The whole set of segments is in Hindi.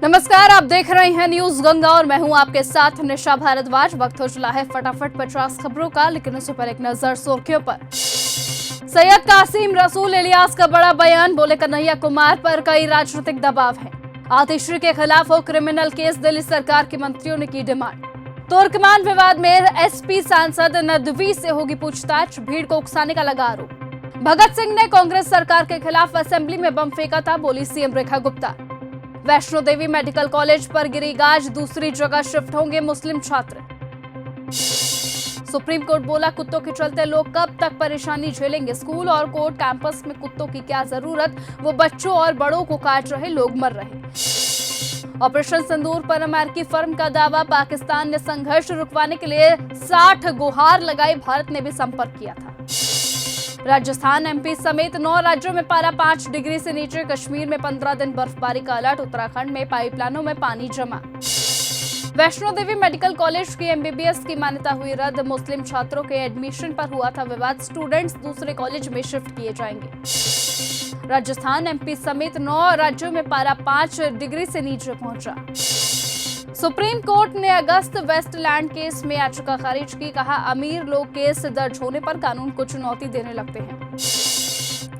नमस्कार, आप देख रहे हैं न्यूज गंगा और मैं हूं आपके साथ निशा भारद्वाज। वक्त हो चला है फटाफट 50 खबरों का, लेकिन उससे पहले एक नजर सुर्खियों पर। सैयद कासिम रसूल इलियास का बड़ा बयान, बोले कन्हैया कुमार पर कई राजनीतिक दबाव है। आतिशी के खिलाफ हो क्रिमिनल केस, दिल्ली सरकार के मंत्रियों ने की डिमांड। तुर्कमान विवाद में एसपी सांसद नदवी से होगी पूछताछ, भीड़ को उकसाने का लगा आरोप। भगत सिंह ने कांग्रेस सरकार के खिलाफ असेंबली में बम फेंका था, बोली CM Rekha Gupta. Vaishno Devi medical college पर गिरी गाज, दूसरी जगह शिफ्ट होंगे मुस्लिम छात्र। सुप्रीम कोर्ट बोला कुत्तों के चलते लोग कब तक परेशानी झेलेंगे, स्कूल और कोर्ट कैंपस में कुत्तों की क्या जरूरत, वो बच्चों और बड़ों को काट रहे, लोग मर रहे। ऑपरेशन सिंदूर पर अमेरिकी फर्म का दावा, पाकिस्तान ने संघर्ष रुकवाने के लिए 60 गुहार लगाई, भारत ने भी संपर्क किया था। राजस्थान, एमपी समेत 9 राज्यों में पारा 5 डिग्री से नीचे, कश्मीर में 15 दिन बर्फबारी का अलर्ट, उत्तराखंड में पाइपलाइनों में पानी जमा। वैष्णो देवी मेडिकल कॉलेज की एमबीबीएस की मान्यता हुई रद्द, मुस्लिम छात्रों के एडमिशन पर हुआ था विवाद, स्टूडेंट्स दूसरे कॉलेज में शिफ्ट किए जाएंगे। राजस्थान, एमपी समेत 9 राज्यों में पारा 5 डिग्री से नीचे पहुंचा। सुप्रीम कोर्ट ने अगस्त वेस्टलैंड केस में याचिका खारिज की, कहा अमीर लोग केस दर्ज होने पर कानून को चुनौती देने लगते हैं।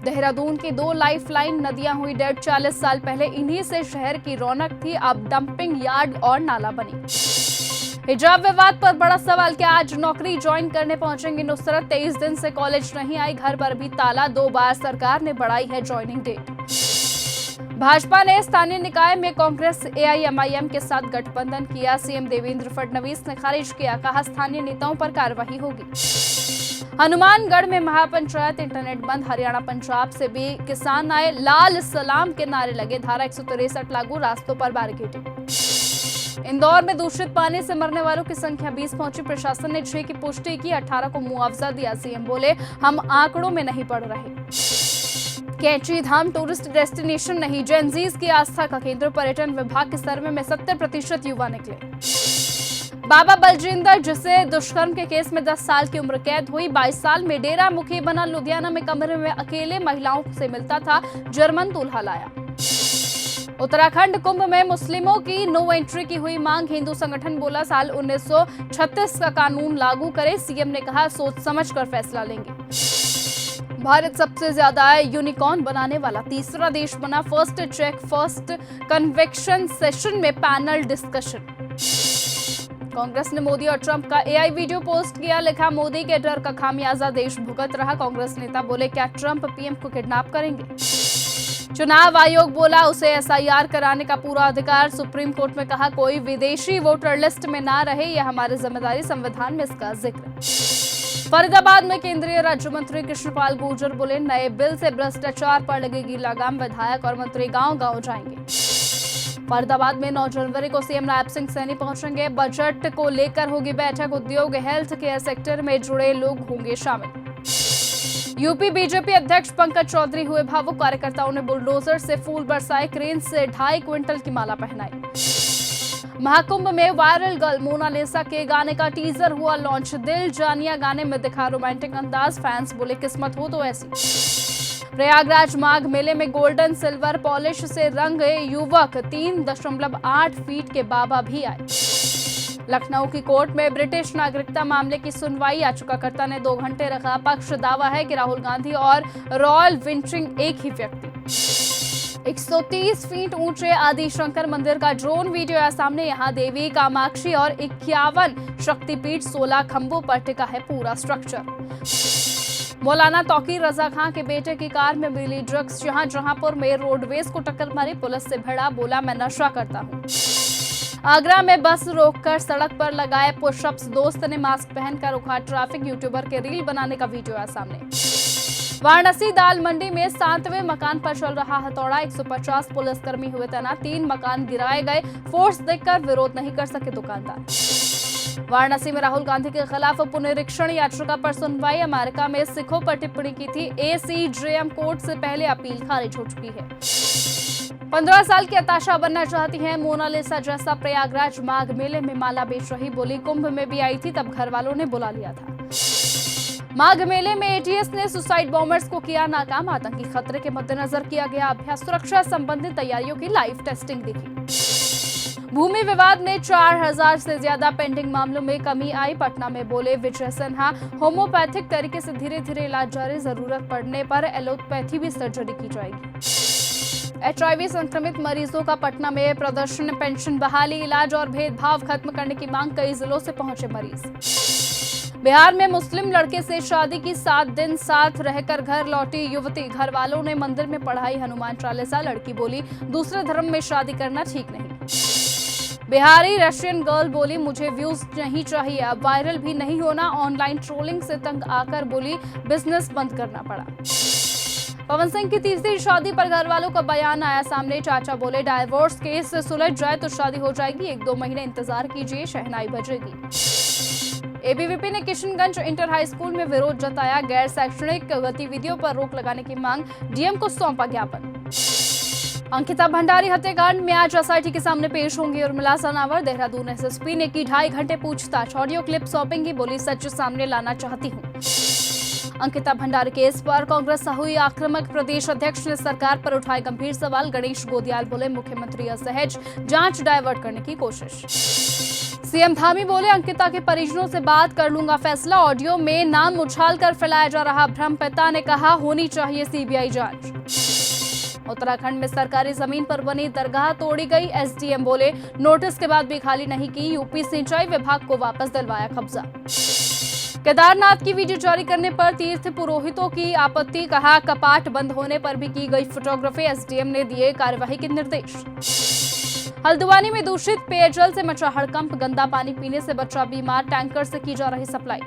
देहरादून की 2 लाइफलाइन नदियां हुई डेड, 40 साल पहले इन्हीं से शहर की रौनक थी, अब डंपिंग यार्ड और नाला बनी। हिजाब विवाद पर बड़ा सवाल, क्या आज नौकरी ज्वाइन करने पहुंचेंगी नुसरत, 23 दिन से कॉलेज नहीं आई, घर पर भी ताला, 2 बार सरकार ने बढ़ाई है ज्वाइनिंग डेट। भाजपा ने स्थानीय निकाय में कांग्रेस एआईएमआईएम के साथ गठबंधन किया, सीएम देवेंद्र फडणवीस ने खारिज किया, कहा स्थानीय नेताओं पर कार्रवाई होगी। हनुमानगढ़ में महापंचायत, इंटरनेट बंद, हरियाणा पंजाब से भी किसान आए, लाल सलाम के नारे लगे, धारा 163 लागू, रास्तों पर बैरिकेडिंग। इंदौर में दूषित पानी से मरने वालों की संख्या 20 पहुंची, प्रशासन ने 6 की पुष्टि की, 18 को मुआवजा दिया, सीएम बोले हम आंकड़ों में नहीं पड़ रहे। कैंची धाम टूरिस्ट डेस्टिनेशन नहीं, जेनजीज की आस्था का केंद्र, पर्यटन विभाग के सर्वे में 70% युवा निकले। बाबा बलजिंदर, जिसे दुष्कर्म के केस में 10 साल की उम्र कैद हुई, 22 साल में डेरा मुखी बना, लुधियाना में कमरे में अकेले महिलाओं से मिलता था, जर्मन दूल्हा लाया। उत्तराखंड कुंभ में मुस्लिमों की नो एंट्री की हुई मांग, हिंदू संगठन बोला साल 1936 का कानून लागू करे, सीएम ने कहा सोच समझकर फैसला लेंगे। भारत सबसे ज्यादा यूनिकॉर्न बनाने वाला तीसरा देश बना, first check first convection session में पैनल डिस्कशन। कांग्रेस ने मोदी और ट्रंप का एआई वीडियो पोस्ट किया, लिखा मोदी के डर का खामियाजा देश भुगत रहा, कांग्रेस नेता बोले क्या ट्रंप पीएम को किडनैप करेंगे। चुनाव आयोग बोला उसे एसआईआर कराने का पूरा अधिकार, सुप्रीम कोर्ट में कहा कोई विदेशी वोटर लिस्ट में ना रहे, यह हमारी जिम्मेदारी, संविधान में इसका जिक्र। फरीदाबाद में केंद्रीय राज्य मंत्री कृष्णपाल गुर्जर बोले नए बिल से भ्रष्टाचार पर लगेगी लगाम, विधायक और मंत्री गांव-गांव जाएंगे। फरीदाबाद में 9 जनवरी को सीएम नायब सिंह सैनी पहुंचेंगे, बजट को लेकर होगी बैठक, उद्योग हेल्थ केयर सेक्टर में जुड़े लोग होंगे शामिल। यूपी बीजेपी अध्यक्ष पंकज चौधरी हुए भावुक, कार्यकर्ताओं ने बुलडोजर से फूल बरसाए, क्रेन से 2.5 क्विंटल की माला पहनाई। महाकुंभ में वायरल गर्ल मोनालिसा के गाने का टीजर हुआ लॉन्च, दिल जानिया गाने में दिखा रोमांटिक अंदाज, फैंस बोले किस्मत हो तो ऐसी। प्रयागराज माघ मेले में गोल्डन सिल्वर पॉलिश से रंगे युवक, 3.8 फीट के बाबा भी आए। लखनऊ की कोर्ट में ब्रिटिश नागरिकता मामले की सुनवाई, याचिकाकर्ता ने 2 घंटे रखा पक्ष, दावा है कि राहुल गांधी और रॉयल विंटरिंग एक ही व्यक्ति। 130 फीट ऊंचे आदि शंकर मंदिर का ड्रोन वीडियो आया सामने, यहां देवी कामाक्षी और 51 शक्तिपीठ, 16 खंभों पर टिका है पूरा स्ट्रक्चर। मौलाना तौकीर रजा खां के बेटे की कार में मिली ड्रग्स, जहांपुर में रोडवेज को टक्कर मारी, पुलिस से भिड़ा, बोला मैं नशा करता हूं। आगरा में बस रोककर सड़क पर लगाए पुशअप्स, दोस्त ने मास्क पहनकर उखाड़ ट्रैफिक, यूट्यूबर के रील बनाने का वीडियो आया सामने। वाराणसी दाल मंडी में 7वें मकान पर चल रहा हथौड़ा, 150 पुलिसकर्मी हुए तैनात, 3 मकान गिराए गए, फोर्स देखकर विरोध नहीं कर सके दुकानदार। वाराणसी में राहुल गांधी के खिलाफ पुनरीक्षण याचिका पर सुनवाई, अमेरिका में सिखों पर टिप्पणी की थी, एसीजेएम कोर्ट से पहले अपील खारिज हो चुकी है। 15 साल की अताशा बनना चाहती है, मोनालिसा जैसा प्रयागराज माघ मेले में माला बेच रही, बोली कुंभ में भी आई थी तब घर वालों ने बुला लिया था। माघ मेले में एटीएस ने सुसाइड बॉम्बर्स को किया नाकाम। आतंकी खतरे के मद्देनजर किया गया अभ्यास। सुरक्षा संबंधी तैयारियों की लाइव टेस्टिंग देखी। भूमि विवाद में 4000 से ज्यादा पेंडिंग मामलों में कमी आई। पटना में बोले विजय सिन्हा, होम्योपैथिक तरीके से धीरे धीरे इलाज जारी, जरूरत पड़ने पर एलोपैथी भी सर्जरी की जाएगी। एचआईवी संक्रमित मरीजों का पटना में प्रदर्शन। पेंशन बहाली, इलाज और भेदभाव खत्म करने की मांग। कई जिलों से पहुंचे मरीज। बिहार में मुस्लिम लड़के से शादी की, 7 दिन साथ रहकर घर लौटी युवती। घर वालों ने मंदिर में पढ़ाई हनुमान चालीसा। लड़की बोली दूसरे धर्म में शादी करना ठीक नहीं। बिहारी रशियन गर्ल बोली मुझे व्यूज नहीं चाहिए, अब वायरल भी नहीं होना। ऑनलाइन ट्रोलिंग से तंग आकर बोली बिजनेस बंद करना पड़ा। पवन सिंह की तीसरी शादी पर घर वालों का बयान आया सामने। चाचा बोले डाइवोर्स केस से सुलझ जाए तो शादी हो जाएगी, 1-2 महीने इंतजार कीजिए, शहनाई बजेगी। एबीवीपी ने किशनगंज इंटर हाई स्कूल में विरोध जताया। गैर शैक्षणिक गतिविधियों पर रोक लगाने की मांग। डीएम को सौंपा ज्ञापन। अंकिता भंडारी हत्याकांड में आज एसआईटी के सामने पेश होंगी उर्मिला सनावर। देहरादून एसएसपी ने की 2.5 घंटे पूछताछ। ऑडियो क्लिप सौंपेंगी, बोली सच सामने लाना चाहती हूँ। अंकिता भंडारी केस पर कांग्रेस से हुई आक्रामक। प्रदेश अध्यक्ष ने सरकार पर उठाए गंभीर सवाल। गणेश गोदियाल बोले मुख्यमंत्री असहज, जांच डायवर्ट करने की कोशिश। सीएम धामी बोले अंकिता के परिजनों से बात कर लूंगा फैसला। ऑडियो में नाम उछालकर फैलाया जा रहा भ्रम। पिता ने कहा होनी चाहिए सीबीआई जांच। उत्तराखंड में सरकारी जमीन पर बनी दरगाह तोड़ी गई। एसडीएम बोले नोटिस के बाद भी खाली नहीं की। यूपी सिंचाई विभाग को वापस दिलवाया कब्जा। केदारनाथ की वीडियो जारी करने पर तीर्थ पुरोहितों की आपत्ति। कहा कपाट बंद होने पर भी की गई फोटोग्राफी। एसडीएम ने दिए कार्यवाही के निर्देश। हल्द्वानी में दूषित पेयजल से मचा हड़कंप। गंदा पानी पीने से बच्चा बीमार। टैंकर से की जा रही सप्लाई।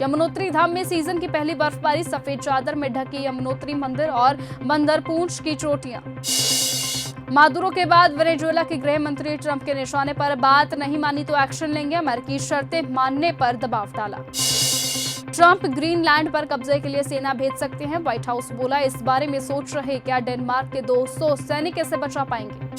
यमुनोत्री धाम में सीजन की पहली बर्फबारी। सफेद चादर में ढकी यमुनोत्री मंदिर और मंदरपूंछ की चोटियां। मादुरो के बाद वेनेजुएला के गृह मंत्री ट्रंप के निशाने पर। बात नहीं मानी तो एक्शन लेंगे। अमेरिकी शर्तें मानने पर दबाव डाला। ट्रंप ग्रीनलैंड पर कब्जे के लिए सेना भेज सकते हैं। व्हाइट हाउस बोला इस बारे में सोच रहे, क्या डेनमार्क के 200 सैनिक इसे बचा पाएंगे।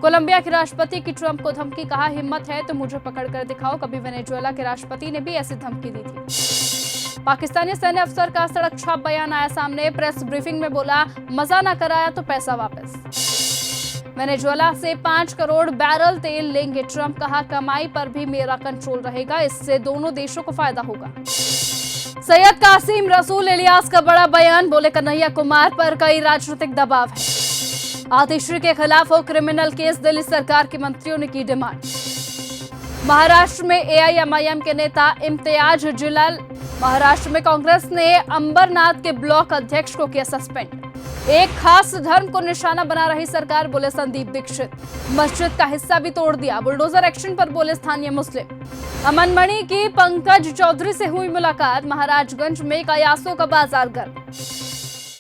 कोलंबिया के राष्ट्रपति की ट्रंप को धमकी। कहा हिम्मत है तो मुझे पकड़ कर दिखाओ। कभी वेनेजुएला के राष्ट्रपति ने भी ऐसी धमकी दी थी। पाकिस्तानी सैन्य अफसर का सड़क छाप बयान आया सामने। प्रेस ब्रीफिंग में बोला मजा ना कराया तो पैसा वापस। वेनेजुएला से 5 करोड़ बैरल तेल लेंगे ट्रंप। कहा कमाई पर भी मेरा कंट्रोल रहेगा, इससे दोनों देशों को फायदा होगा। सैयद कासिम रसूल इलियास का बड़ा बयान। बोले कन्हैया कुमार पर कई राजनीतिक दबाव है। आतिशी के खिलाफ हो क्रिमिनल केस। दिल्ली सरकार के मंत्रियों ने की डिमांड। महाराष्ट्र में एआईएमआईएम के नेता इम्तियाज जिलाल। महाराष्ट्र में कांग्रेस ने अंबरनाथ के ब्लॉक अध्यक्ष को किया सस्पेंड। एक खास धर्म को निशाना बना रही सरकार, बोले संदीप दीक्षित। मस्जिद का हिस्सा भी तोड़ दिया। बुलडोजर एक्शन पर बोले स्थानीय मुस्लिम। अमन मणि की पंकज चौधरी से हुई मुलाकात। महाराजगंज में कयासों का बाजार गर्म।